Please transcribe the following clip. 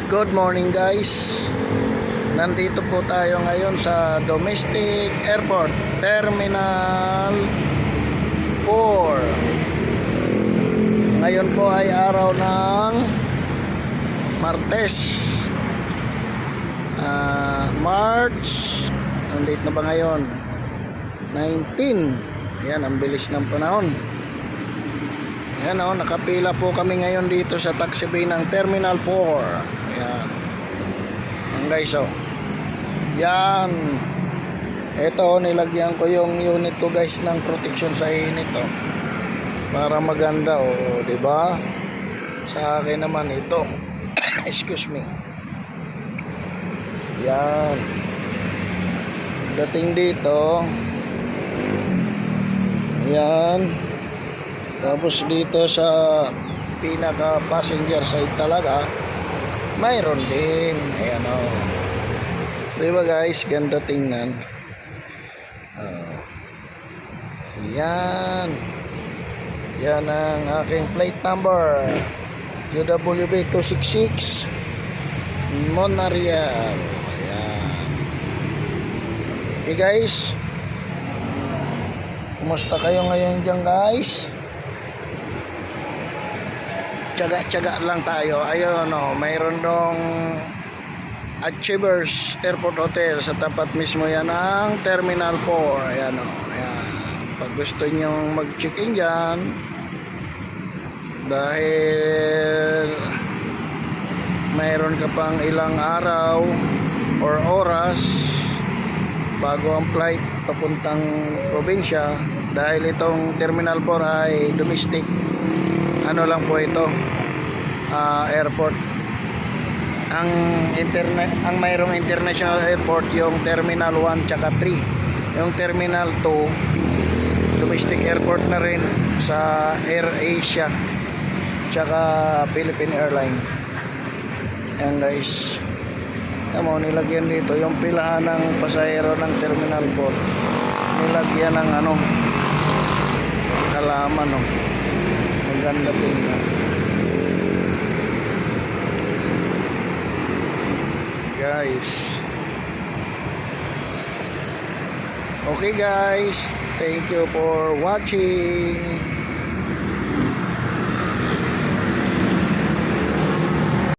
Good morning guys. Nandito po tayo ngayon sa Domestic Airport Terminal 4. Ngayon po ay araw ng Martes, March. Nandito na ba ngayon? 19. Ayan, ang bilis ng panahon. Ayan o, nakapila po kami ngayon dito sa taxi bay ng Terminal 4. Ayan. Ayan guys o. Yan. Ito, nilagyan ko yung unit ko guys ng protection sa init o. Para maganda o, diba? Sa akin naman ito. Excuse me. Yan. Dating dito. Yan. Tapos dito sa pinaka passenger side talaga mayroon din. Ayan o. Diba guys, ganda tingnan. Ayan. Yan ang aking plate number, UWB 266 Monarial. Ayan. Okay guys, kumusta kayo ngayon dyan guys? Tsaga-tsaga lang tayo. Ayun o, mayroon dong Achievers Airport Hotel sa tapat mismo yan ng Terminal 4. Ayan o, ayan. Pag gusto nyong mag-check-in dyan, dahil mayroon ka pang ilang araw or oras bago ang flight papuntang probinsya, dahil itong Terminal 4 ay domestic, ano lang po ito, airport. Ang mayroong international airport yung Terminal 1 tsaka 3. Yung Terminal 2 domestic airport na rin sa AirAsia tsaka Philippine Airlines. Ayan guys, mo nilagyan dito yung pilahan ng pasahero ng Terminal 4, nilagyan ng ano, halaman o. Maganda tingnan guys. Okay guys, thank you for watching.